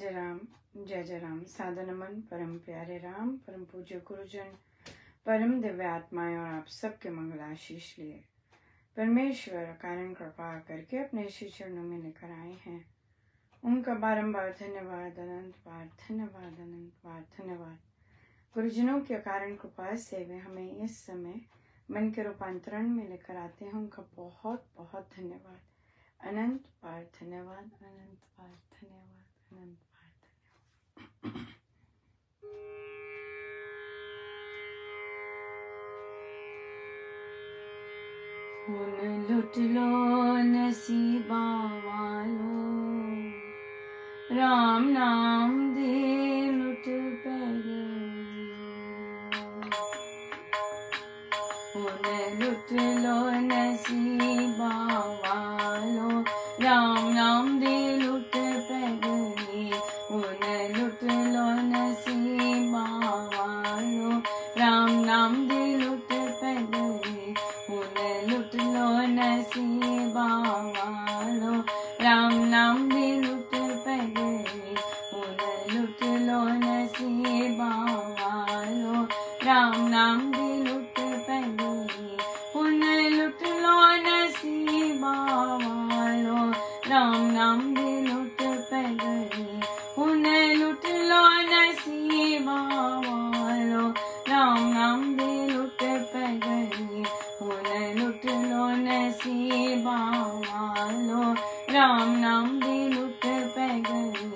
जय राम। सादर नमन परम प्यारे राम, परम पूज्य गुरुजन, परम दिव्य आत्माएं और आप सबके मंगल आशीष लिए परमेश्वर कारण कृपा करके अपने श्री चरणों में लेकर आए हैं। उनका बारंबार धन्यवाद, अनंत बार धन्यवाद, अनंत बार धन्यवाद। गुरुजनों के कारण कृपा से वे हमें इस समय मन के रूपांतरण में लेकर आते हैं। उनका बहुत बहुत धन्यवाद, अनंत बार धन्यवाद, अनंत बार धन्यवाद, अनंत बार धन्यवाद। हुन लुट लो नसीबा वालो, राम नाम दे लुट पैर। हुन लुट लो नसीबा वालो, राम नाम दे लुट पैगनी। हुन लुट लो नसीबा वालो, राम नाम दे लुट पैगनी। हुन लुट लो नसीबा वालो, राम नाम दे लुट पैगनी। हुन लुट लो नसीबा वालो, राम नाम दे लुट पैगनी। हुन लुट लो नसीबा वालो, राम नाम दे लुट पैगनी। हुन लुट लो नसीबा वालो, राम नाम दे लुट पैगनी। हुन लुट लो नसीबा वालो, राम नाम दे लुट पैगनी।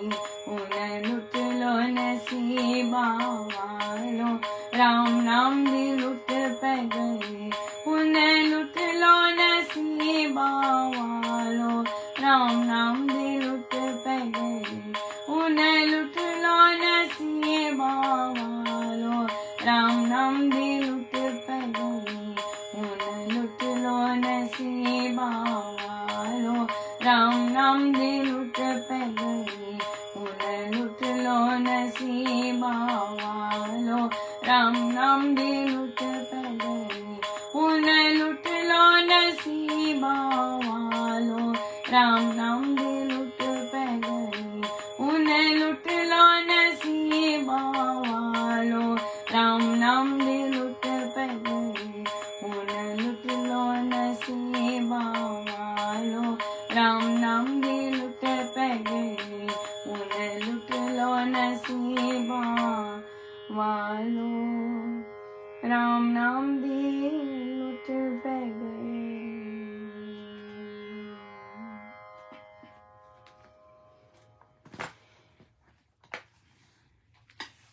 हुन लुट लो नसीबा वालो, राम नाम दे लुट पैगनी। हुन लुट लो नसीबा वालो, राम नाम दे लुट पैगनी। हुन लुट लो नसीबा वालो, राम नाम दे लुट पैगनी। हुन लुट लो नसीबा वालो, राम नाम दे लुट पैगनी। हुन लुट लो नसीबा वालो, राम नाम दे लुट पैगनी। हुन लुट लो नसीबा वालो, राम नाम दे लुट पैगनी। हुन लुट लो नसीबा वालो, राम नाम दे लुट पैगनी। हुन लुट लो नसीबा वालो, राम नाम दे लुट पैगनी। हुन लुट लो नसीबा वालो, राम नाम दे लुट पैगनी।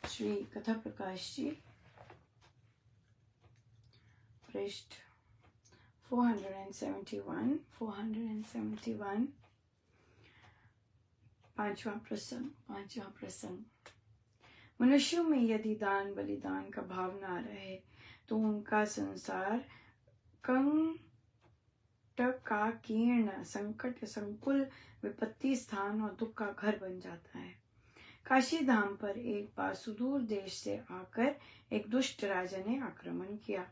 श्री कथा प्रकाश जी, पृष्ठ 471 पांचवा प्रसंग। मनुष्यों में यदि दान बलिदान का भाव ना रहे तो उनका संसार कंटकाकीर्ण, संकट संकुल, विपत्ति स्थान और दुख का घर बन जाता है। काशी धाम पर एक बार सुदूर देश से आकर एक दुष्ट राजा ने आक्रमण किया।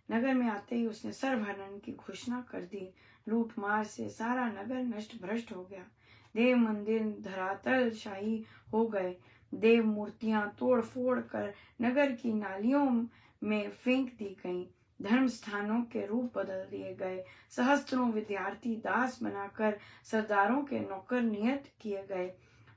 नगर में आते ही उसने सर्वहरण की घोषणा कर दी। लूट मार से सारा नगर नष्ट भ्रष्ट हो गया। देव मंदिर धरातल शाही हो गए। देव मूर्तियां तोड़ फोड़ कर नगर की नालियों में फेंक दी गईं। धर्म स्थानों के रूप बदल दिए गए। सहस्त्रों विद्यार्थी दास बनाकर सरदारों के नौकर नियत किए गए।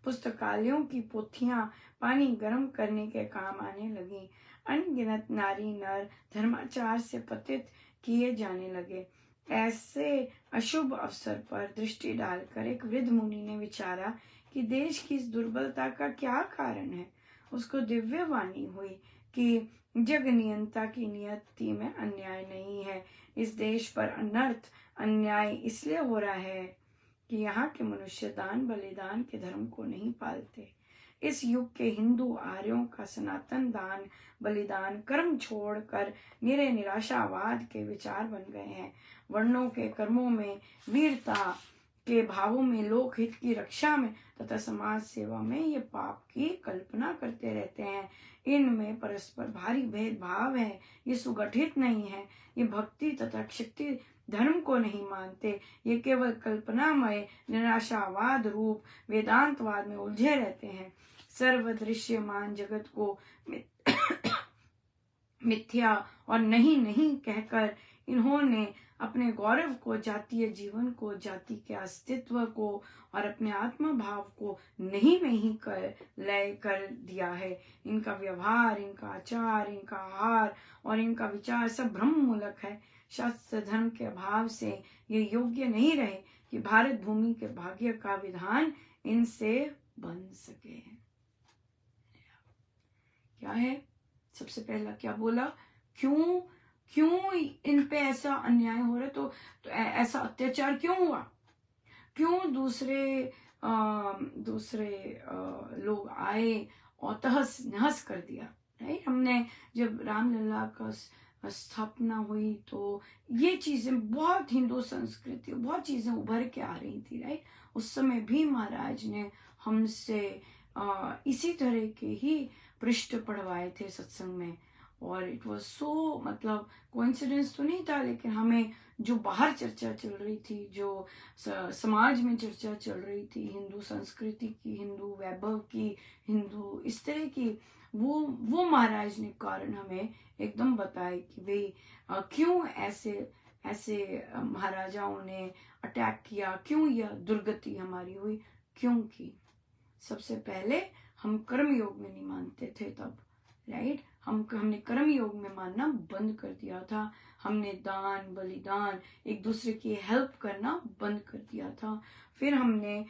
पुस्तकालयों की पोथियां पानी गर्म करने के काम आने लगी। अनगिनत नारी नर धर्माचार से पतित किए जाने लगे। ऐसे अशुभ अवसर पर दृष्टि डालकर एक वृद्ध मुनि ने विचारा कि देश की इस दुर्बलता का क्या कारण है। उसको दिव्य वाणी हुई कि जग नियंता की नियति में अन्याय नहीं है। इस देश पर अनर्थ अन्याय इसलिए हो रहा है कि यहाँ के मनुष्य दान बलिदान के धर्म को नहीं पालते। इस युग के हिंदू आर्यों का सनातन दान बलिदान कर्म छोड़कर निरे निराशावाद के विचार बन गए हैं। वर्णों के कर्मों में, वीरता के भावों में, लोकहित की रक्षा में तथा समाज सेवा में ये पाप की कल्पना करते रहते हैं। इनमें परस्पर भारी भेदभाव है। ये सुगठित नहीं है। ये भक्ति तथा शक्ति धर्म को नहीं मानते, ये केवल कल्पनामय निराशावाद रूप वेदांतवाद में उलझे रहते हैं। सर्वदृश्यमान जगत को मिथ्या और नहीं नहीं कहकर इन्होंने अपने गौरव को, जातीय जीवन को, जाति के अस्तित्व को और अपने आत्मा भाव को नहीं में ही कर लय कर दिया है। इनका व्यवहार, इनका आचार, इनका आहार और इनका विचार सब भ्रम मूलक है। शास्त्र धर्म के अभाव से ये योग्य नहीं रहे कि भारत भूमि के भाग्य का विधान इनसे बन सके। क्या है? सबसे पहला क्या बोला? क्यों इन पे ऐसा अन्याय हो रहा है, तो ऐसा अत्याचार क्यों हुआ? क्यों दूसरे लोग आए और तहस नहस कर दिया? राइट, हमने जब रामलला का स्थापना हुई तो ये चीजें बहुत, हिंदू संस्कृति बहुत चीजें उभर के आ रही थी। राइट, उस समय भी महाराज ने हमसे इसी तरह के ही पृष्ठ पढ़वाए थे सत्संग में, और इट वाज सो, मतलब कोइंसिडेंस तो नहीं था, लेकिन हमें जो बाहर चर्चा चल रही थी, जो समाज में चर्चा चल रही थी, हिंदू संस्कृति की, हिंदू वैभव की, हिंदू इस तरह की, वो महाराज ने कारण हमें एकदम बताए कि भाई क्यों ऐसे महाराजाओं ने अटैक किया, क्यों यह दुर्गति हमारी हुई। क्योंकि सबसे पहले हम कर्म योग में नहीं मानते थे तब। राइट, हमने कर्म योग में मानना बंद कर दिया था। हमने दान, बलिदान, एक दूसरे की हेल्प करना बंद कर दिया था। फिर हमने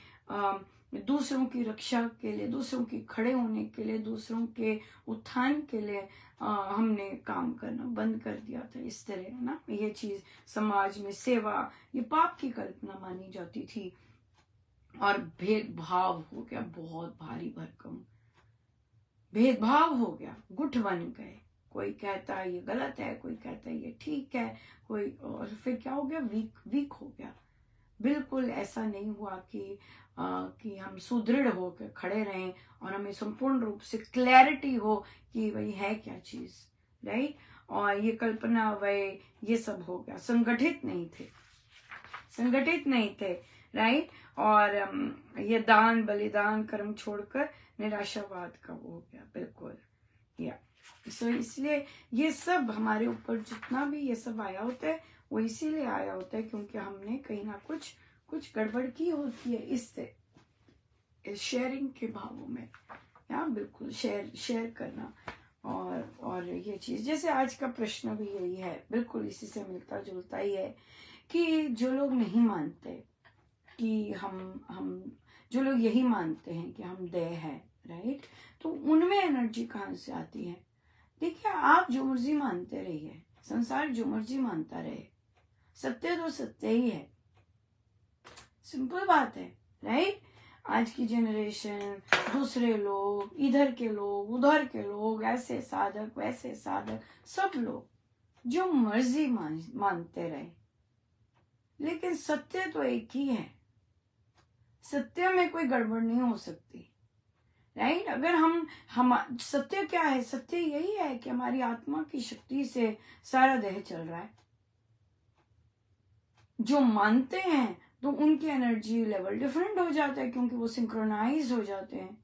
दूसरों की रक्षा के लिए, दूसरों की खड़े होने के लिए, दूसरों के उत्थान के लिए हमने काम करना बंद कर दिया था। इस तरह ना, ये चीज समाज में सेवा, ये पाप की कल्पना मानी जाती थी। और भेदभाव हो गया बहुत भारी भरकम, भेदभाव हो गया, गुट बन गए। कोई कहता है ये गलत है, कोई कहता है ये ठीक है, कोई, और फिर क्या हो गया? वीक हो गया। बिल्कुल ऐसा नहीं हुआ कि हम सुदृढ़ होकर खड़े रहें और हमें संपूर्ण रूप से क्लैरिटी हो कि भाई है क्या चीज। राइट, और ये कल्पना वह ये सब हो गया। संगठित नहीं थे। राइट, और ये दान, बलिदान, कर्म छोड़कर निराशावाद का वो हो गया। बिल्कुल, या सो इसलिए ये सब हमारे ऊपर जितना भी ये सब आया होता है, वो इसीलिए आया होता है क्योंकि हमने कहीं ना कुछ गड़बड़ की होती है। इससे शेयरिंग के भावों में, या बिल्कुल शेयर करना, और ये चीज, जैसे आज का प्रश्न भी यही है, बिल्कुल इसी से मिलता जुलता ही है कि जो लोग नहीं मानते कि हम जो लोग यही मानते हैं कि हम देह है, राइट, तो उनमें एनर्जी कहाँ से आती है? देखिए, आप जो मर्जी मानते रहिए, संसार जो मर्जी मानता रहे, सत्य तो सत्य ही है। सिंपल बात है। राइट, आज की जनरेशन, दूसरे लोग, इधर के लोग, उधर के लोग, ऐसे साधक, वैसे साधक, सब लोग जो मर्जी मानते रहे, लेकिन सत्य तो एक ही है। सत्य में कोई गड़बड़ नहीं हो सकती। राइट, अगर हम सत्य क्या है? सत्य यही है कि हमारी आत्मा की शक्ति से सारा देह चल रहा है। जो मानते हैं तो उनकी एनर्जी लेवल डिफरेंट हो जाता है क्योंकि वो सिंक्रोनाइज हो जाते हैं,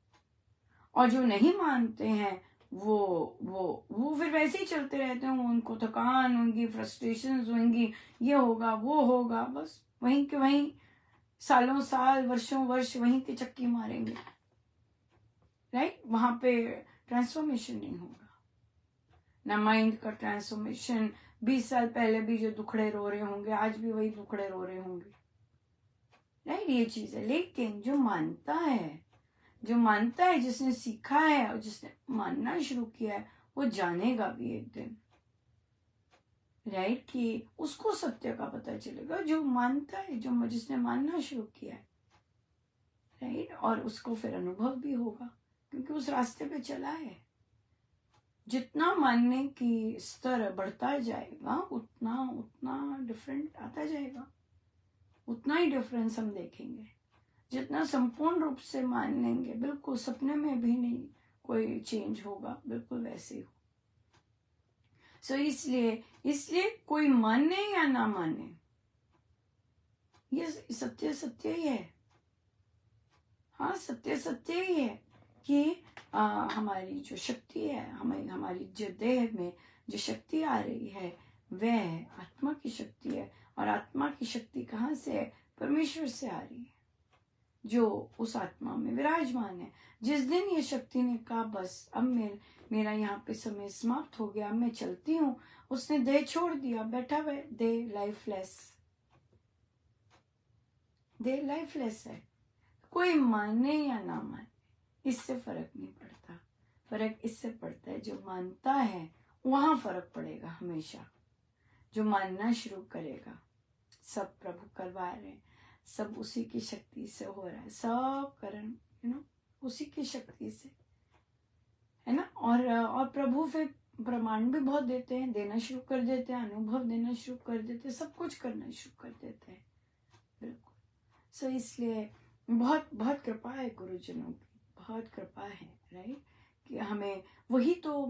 और जो नहीं मानते हैं वो फिर वैसे ही चलते रहते हैं। उनको थकान होंगी, फ्रस्ट्रेशन होंगी, ये होगा, वो होगा, बस वहीं के वहीं सालों साल, वर्षों वर्ष वहीं के चक्की मारेंगे। राइट, वहां पे ट्रांसफॉर्मेशन नहीं होगा ना। माइंड का ट्रांसफॉर्मेशन, 20 साल पहले भी जो दुखड़े रो रहे होंगे, आज भी वही दुखड़े रो रहे होंगे। राइट, ये चीज है। लेकिन जो मानता है, जिसने सीखा है और जिसने मानना शुरू किया है, वो जानेगा भी एक दिन। राइट, कि उसको सत्य का पता चलेगा। जो मानता है, जिसने मानना शुरू किया है, राइट, और उसको फिर अनुभव भी होगा क्योंकि उस रास्ते पे चला है। जितना मानने की स्तर बढ़ता जाएगा, उतना डिफरेंट आता जाएगा, उतना ही डिफरेंस हम देखेंगे। जितना संपूर्ण रूप से मान लेंगे, बिल्कुल सपने में भी नहीं कोई चेंज होगा, बिल्कुल वैसे ही हो। सो इसलिए कोई माने या ना माने, ये सत्य सत्य ही है। हाँ, सत्य सत्य ही है कि हमारी जो शक्ति है, हमारी जो देह में जो शक्ति आ रही है वह आत्मा की शक्ति है। और आत्मा की शक्ति कहाँ से है? परमेश्वर से आ रही है, जो उस आत्मा में विराजमान है। जिस दिन ये शक्ति ने कहा बस अब मेरा यहाँ पे समय समाप्त हो गया, मैं चलती हूँ, उसने देह छोड़ दिया, बैठा हुआ देह लाइफलेस, देह लाइफलेस है। कोई माने या ना माने इससे फर्क नहीं पड़ता। फर्क इससे पड़ता है जो मानता है वहां फर्क पड़ेगा हमेशा। जो मानना शुरू करेगा, सब प्रभु करवा रहे हैं, सब उसी की शक्ति से हो रहा है, सब कर्म उसी की शक्ति से है ना। और प्रभु फिर प्रमाण भी बहुत देते हैं, देना शुरू कर देते हैं, अनुभव देना शुरू कर देते हैं, सब कुछ करना शुरू कर देते हैं। बिल्कुल। सो इसलिए बहुत बहुत कृपा है गुरुजनों की, बहुत कृपा है, राइट, कि हमें वही तो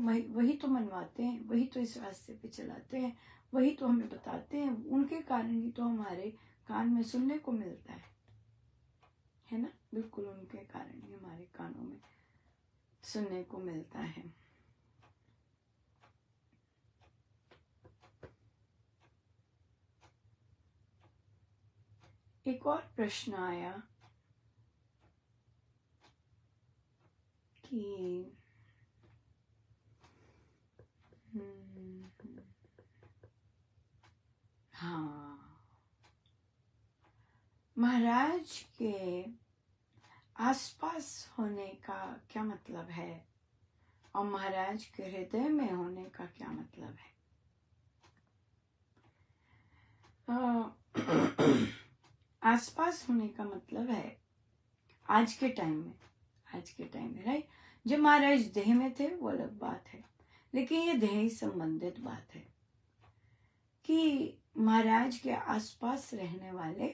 मनवाते हैं, वही तो इस रास्ते पे चलाते हैं, वही तो हमें बताते हैं। उनके कारण ही तो हमारे कान में सुनने को मिलता है ना। बिल्कुल, उनके कारण ही हमारे कानों में सुनने को मिलता है। एक और प्रश्न आया कि हाँ, महाराज के आसपास होने का क्या मतलब है और महाराज के हृदय में होने का क्या मतलब है? आसपास होने का मतलब है आज के टाइम में राइट, जब महाराज देह में थे वो अलग बात है, लेकिन ये देह ही संबंधित बात है कि महाराज के आसपास रहने वाले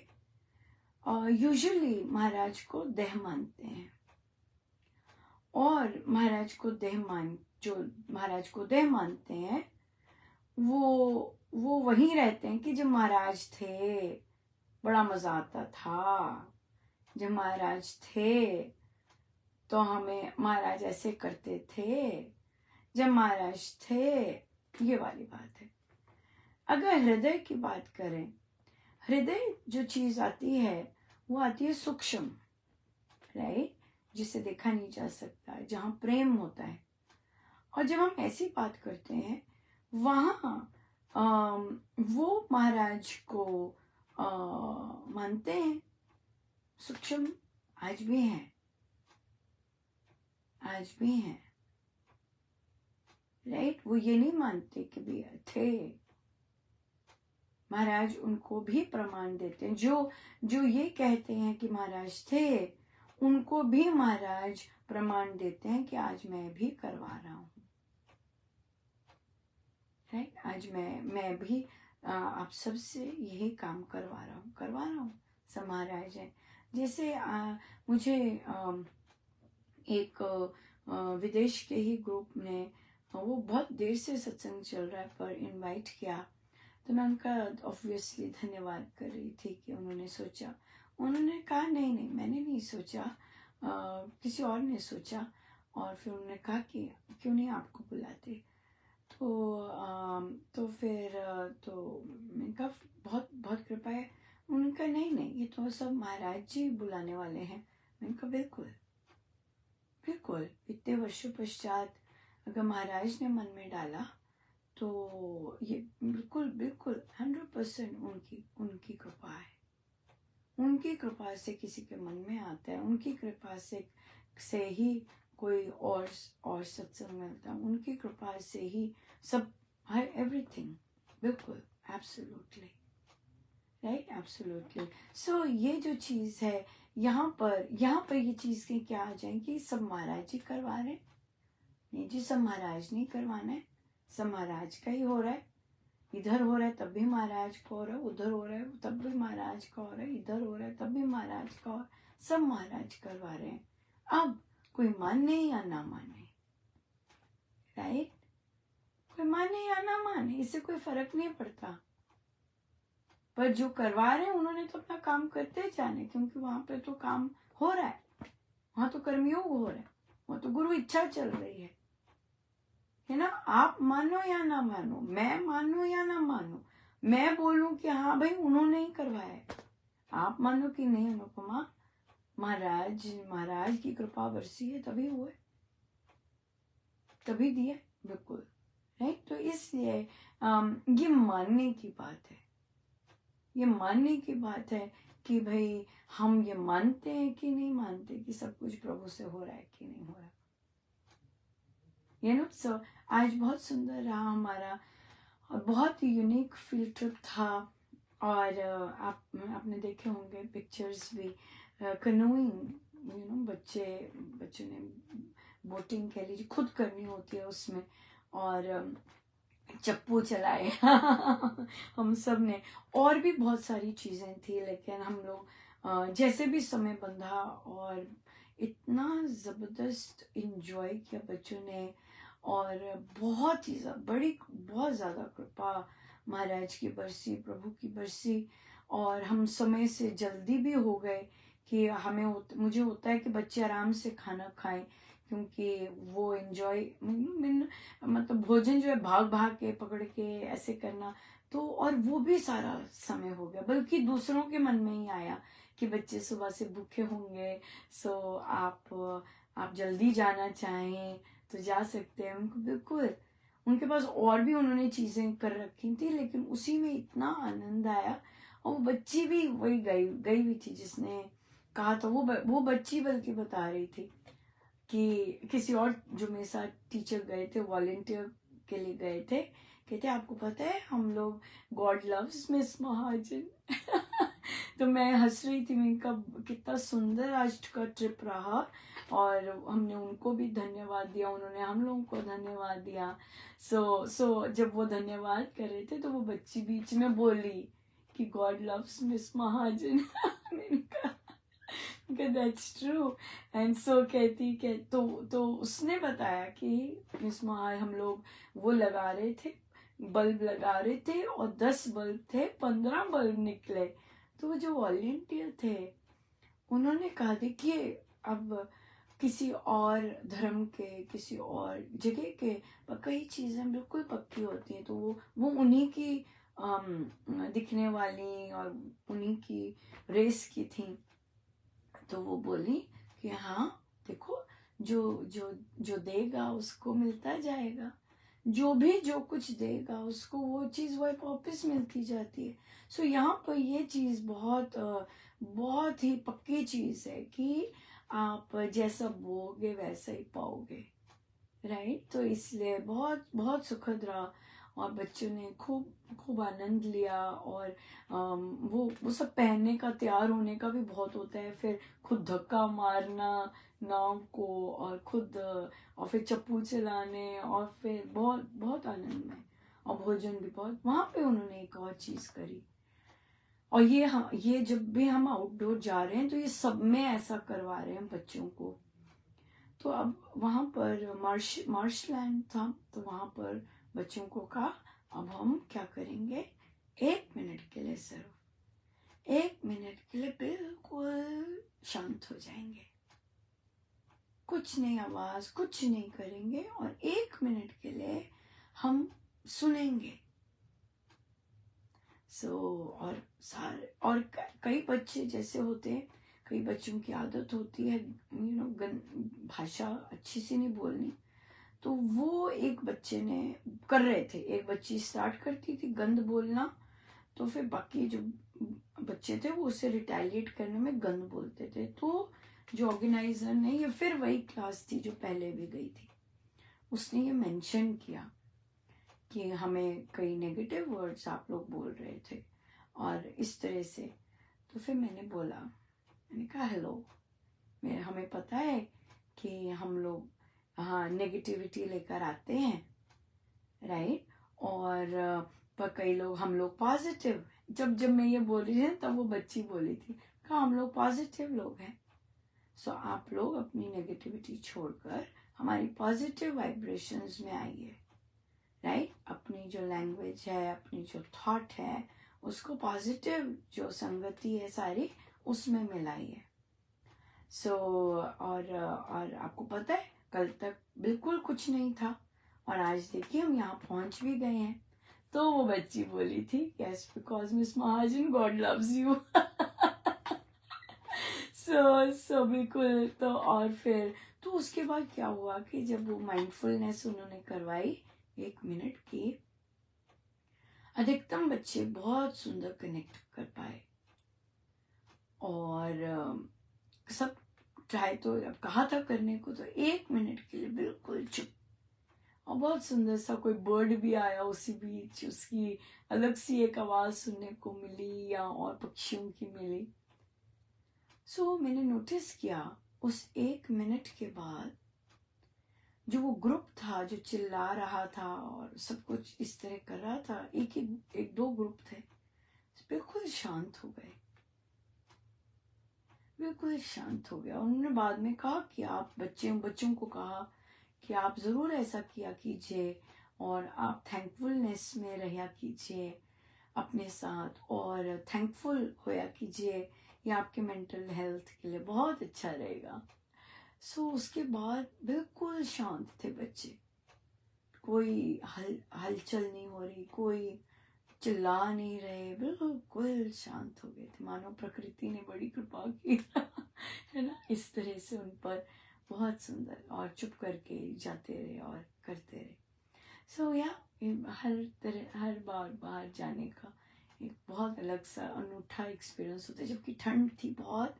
यूजुअली महाराज को देह मानते हैं, और महाराज को देह मानते हैं वो वही रहते हैं कि जब महाराज थे बड़ा मजा आता था, जब महाराज थे तो हमें महाराज ऐसे करते थे, जब महाराज थे, ये वाली बात है। अगर हृदय की बात करें, हृदय जो चीज आती है वो आती है सूक्ष्म, राइट, जिसे देखा नहीं जा सकता, जहां प्रेम होता है। और जब हम ऐसी बात करते हैं वहां वो महाराज को मानते हैं, सूक्ष्म आज भी हैं, राइट। वो ये नहीं मानते कि भी थे, महाराज उनको भी प्रमाण देते हैं। जो ये कहते हैं कि महाराज थे, उनको भी महाराज प्रमाण देते हैं कि आज मैं भी करवा रहा हूँ, राइट। आज मैं भी आप सबसे यही काम करवा रहा हूँ। सब महाराज है। जैसे मुझे एक विदेश के ही ग्रुप ने, वो बहुत देर से सत्संग चल रहा है पर इनवाइट किया, तो मैं उनका ऑब्वियसली धन्यवाद कर रही थी कि उन्होंने सोचा। उन्होंने कहा नहीं मैंने नहीं सोचा, किसी और ने सोचा, और फिर उन्होंने कहा कि क्यों नहीं आपको बुलाते। तो फिर तो मैंने कहा बहुत बहुत कृपा है। उनका नहीं ये तो सब महाराज जी बुलाने वाले हैं। मैंने कहा बिल्कुल इतने वर्षों पश्चात अगर महाराज ने मन में डाला तो ये बिल्कुल 100% उनकी कृपा है। उनकी कृपा से किसी के मन में आता है, उनकी कृपा से ही कोई और सत्संग मिलता है, उनकी कृपा से ही सब हर एवरीथिंग। बिल्कुल, एब्सोल्युटली राइट, एब्सोल्युटली। सो ये जो चीज है यहाँ पर ये चीज की क्या आ जाएगी, सब महाराज जी करवा रहे हैं। नहीं जी, सब महाराज नहीं करवाना है, सब महाराज का ही हो रहा है। इधर हो रहा है तब भी महाराज का हो रहा है, उधर हो रहा है तब भी महाराज का हो रहा है, इधर हो रहा है तब भी महाराज का हो रहा है, सब महाराज करवा रहे हैं। अब कोई माने या ना माने, राइट, कोई माने या ना माने, इससे कोई फर्क नहीं पड़ता। पर जो करवा रहे हैं उन्होंने तो अपना काम करते जाने, क्योंकि वहां पे तो काम हो रहा है, वहां तो कर्मयोग हो रहा है, वहां तो गुरु इच्छा चल रही है ना। आप मानो या ना मानो, मैं मानो या ना मानो, मैं बोलूं कि हाँ भाई उन्होंने ही करवाया है, आप मानो कि नहीं अनुपमा, महाराज की कृपा बरसी है तभी हुए, तभी दिए, बिल्कुल राइट। तो इसलिए ये मानने की बात है, ये मानने की बात है कि भाई हम ये मानते हैं कि नहीं मानते कि सब कुछ प्रभु से हो रहा है कि नहीं हो रहा। सो आज बहुत सुंदर रहा हमारा, और बहुत ही यूनिक फील्ड ट्रिप था। और आपने देखे होंगे पिक्चर्स भी, कनोइंग, बच्चों ने बोटिंग कह लीजिए खुद करनी होती है उसमें, और चप्पू चलाए हम सब ने, और भी बहुत सारी चीजें थी, लेकिन हम लोग जैसे भी समय बंधा और इतना जबरदस्त इंजॉय किया बच्चों ने, और बहुत ही बहुत ज्यादा कृपा महाराज की बरसी, प्रभु की बरसी। और हम समय से जल्दी भी हो गए कि मुझे होता है कि बच्चे आराम से खाना खाएं, क्योंकि वो एंजॉय मतलब भोजन जो है भाग भाग के पकड़ के ऐसे करना, तो और वो भी सारा समय हो गया, बल्कि दूसरों के मन में ही आया कि बच्चे सुबह से भूखे होंगे, सो आप जल्दी जाना चाहें तो जा सकते हैं। उनको बिल्कुल उनके पास और भी उन्होंने चीजें कर रखी थी, लेकिन उसी में इतना आनंद आया। और वो बच्ची भी वही गई हुई थी जिसने कहा था, वो बच्ची बल्कि बता रही थी कि किसी और जो मेरे साथ टीचर गए थे, वॉलेंटियर के लिए गए थे, कहते आपको पता है हम लोग गॉड लव्स मिस महाजन तो मैं हंस रही थी, मैं कब कितना सुंदर आज का ट्रिप रहा, और हमने उनको भी धन्यवाद दिया, उन्होंने हम लोगों को धन्यवाद दिया। सो जब वो धन्यवाद कर रहे थे तो वो बच्ची बीच में बोली कि गॉड लव्स मिस महाजन मैंने कहा दैट्स ट्रू। एंड सो कहती तो उसने बताया कि मिस महाजन हम लोग वो लगा रहे थे, बल्ब लगा रहे थे, और 10 बल्ब थे, 15 बल्ब निकले। तो वो जो वॉलेंटियर थे उन्होंने कहा देखिए अब किसी और धर्म के, किसी और जगह के कई चीजें बिल्कुल पक्की होती हैं, तो वो उन्हीं की दिखने वाली और उन्हीं की रेस की थी। तो वो बोली कि हाँ देखो, जो देगा उसको मिलता जाएगा, जो कुछ देगा उसको वो चीज वापस मिलती जाती है। सो यहाँ पर ये चीज बहुत ही पक्की चीज है कि आप जैसा बोगे वैसा ही पाओगे, राइट। तो इसलिए बहुत बहुत सुखद रहा, और बच्चों ने खूब आनंद लिया। और वो सब पहनने का, तैयार होने का भी बहुत होता है, फिर खुद धक्का मारना नाव को, और फिर चप्पू चलाने, और फिर बहुत बहुत आनंद में, और भोजन भी बहुत। वहां पे उन्होंने एक और चीज करी, और ये जब भी हम आउटडोर जा रहे हैं तो ये सब में ऐसा करवा रहे हैं बच्चों को। तो अब वहां पर मार्शलैंड था, तो वहां पर बच्चों को कहा अब हम क्या करेंगे, 1 मिनट के लिए, सिर्फ 1 मिनट के लिए बिल्कुल शांत हो जाएंगे, कुछ नहीं आवाज, कुछ नहीं करेंगे, और 1 मिनट के लिए हम सुनेंगे। और कई बच्चे जैसे होते हैं, कई बच्चों की आदत होती है भाषा अच्छी सी नहीं बोलनी, तो वो एक बच्चे ने कर रहे थे, एक बच्ची स्टार्ट करती थी गंद बोलना, तो फिर बाकी जो बच्चे थे वो उसे रिटेलिएट करने में गंद बोलते थे। तो जो ऑर्गेनाइजर ने, ये फिर वही क्लास थी जो पहले भी गई थी, उसने ये मेंशन किया कि हमें कई नेगेटिव वर्ड्स आप लोग बोल रहे थे और इस तरह से। तो फिर मैंने कहा हेलो, हमें पता है कि हम लोग हाँ नेगेटिविटी लेकर आते हैं, राइट, और पर कई लोग, हम लोग पॉजिटिव। जब मैं ये बोल रही थी तब वो बच्ची बोली थी कहा हम लोग पॉजिटिव लोग हैं। सो आप लोग अपनी नेगेटिविटी छोड़कर हमारी पॉजिटिव वाइब्रेशंस में आइए, राइट। अपनी जो लैंग्वेज है, अपनी जो थॉट है, उसको पॉजिटिव जो संगति है सारी उसमें मिलाइए। और आपको पता है कल तक बिल्कुल कुछ नहीं था और आज देखिए हम यहाँ पहुंच भी गए हैं। तो वो बच्ची बोली थी yes because miss Mahajan God loves you. So बिल्कुल। तो और फिर तो उसके बाद क्या हुआ कि जब वो माइंडफुलनेस उन्होंने करवाई 1 मिनट की, अधिकतम बच्चे बहुत सुंदर कनेक्ट कर पाए और सब ट्राई तो कहा था करने को, तो 1 मिनट के लिए बिल्कुल चुप और बहुत सुंदर सा कोई बर्ड भी आया उसी बीच, उसकी अलग सी एक आवाज सुनने को मिली या और पक्षियों की मिली। सो मैंने नोटिस किया उस 1 मिनट के बाद जो वो ग्रुप था जो चिल्ला रहा था और सब कुछ इस तरह कर रहा था, एक दो ग्रुप थे, बिल्कुल शांत हो गए, बिल्कुल शांत हो गया। उन्होंने बाद में कहा कि आप बच्चों को कहा कि आप जरूर ऐसा किया कीजिए और आप थैंकफुलनेस में रहा कीजिए अपने साथ और थैंकफुल होया कीजिए, ये आपके मेंटल हेल्थ के लिए बहुत अच्छा रहेगा। सो उसके बाद बिल्कुल शांत थे बच्चे, कोई हलचल नहीं हो रही, कोई चिल्ला नहीं रहे, बिल्कुल शांत हो गए थे, मानो प्रकृति ने बड़ी कृपा की है ना। इस तरह से उन पर बहुत सुंदर और चुप करके जाते रहे और करते रहे। सो हर बार बाहर जाने का एक बहुत अलग सा अनूठा एक्सपीरियंस होता है, जबकि ठंड थी बहुत,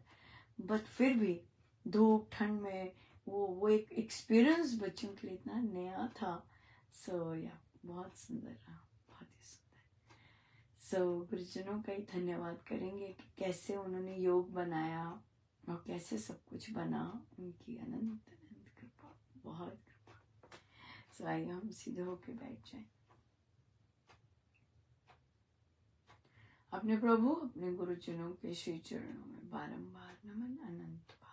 बट फिर भी धूप ठंड में वो एक एक्सपीरियंस बच्चों के लिए इतना नया था। सो बहुत सुंदर रहा, बहुत ही सुंदर। गुरुजनों का ही धन्यवाद करेंगे कि कैसे उन्होंने योग बनाया और कैसे सब कुछ बना, उनकी अनंत अनंत कृपा, बहुत कृपा। आइए हम सीधे होके बैठ जाएं। अपने प्रभु अपने गुरुजनों के श्री चरणों में बारंबार नमन, अनंत बार।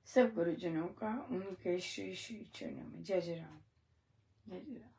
सब गुरुजनों का उनके श्री श्री चरणों में जय जय राम, जय जय राम।